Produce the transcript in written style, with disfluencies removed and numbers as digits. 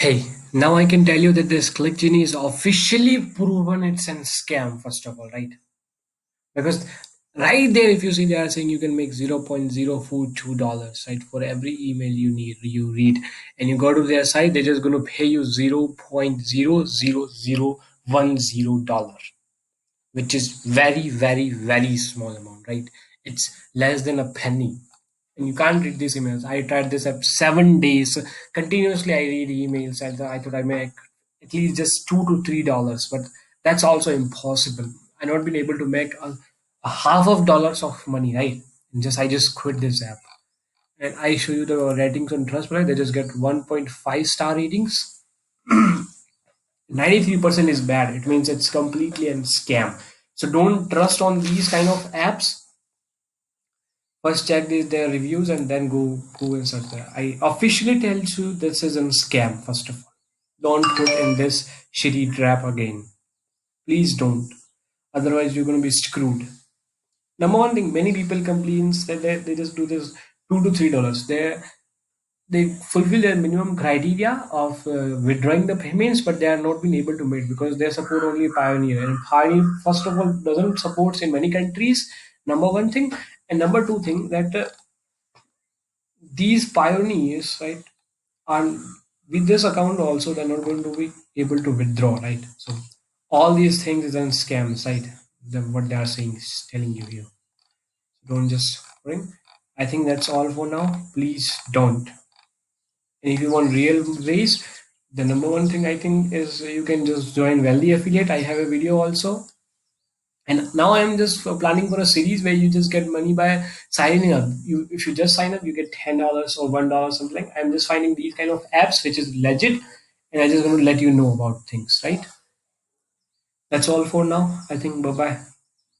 Hey, now I can tell you that this click genie is officially proven it's a scam, first of all, right? Because right there, if you see, they are saying you can make $0.042, right? For every email you read, and you go to their site, they're just going to pay you $0.00010, which is very, very, very small amount, right? It's less than a penny. And you can't read these emails. I tried this app 7 days continuously. I read emails, and I thought I make at least just $2 to $3, but that's also impossible. I not been able to make a half of dollars of money, right? And I just quit this app. And I show you the ratings on Trustpilot. They just get 1.5 star ratings. 93% is bad. It means it's completely a scam. So don't trust on these kind of apps. First check their reviews and then go and search there. I officially tell you this is a scam. First of all, don't put in this shitty trap again. Please don't. Otherwise, you're gonna be screwed. Number one thing, many people complains that they just do this $2 to $3. They fulfill their minimum criteria of withdrawing the payments, but they are not being able to make because they support only Pioneer, and Pioneer first of all doesn't supports in many countries. Number one thing, and number two thing that these pioneers, right, are with this account also they're not going to be able to withdraw, right? So all these things is on scams, right? What they are saying is telling you here. Don't just ring. I think that's all for now. Please don't. And if you want real ways, the number one thing I think is you can just join Wealthy Affiliate. I have a video also. And now I'm just planning for a series where you just get money by signing up. If you just sign up, you get $10 or $1 something. I'm just finding these kind of apps which is legit, and I just want to let you know about things, right? That's all for now. I think bye bye.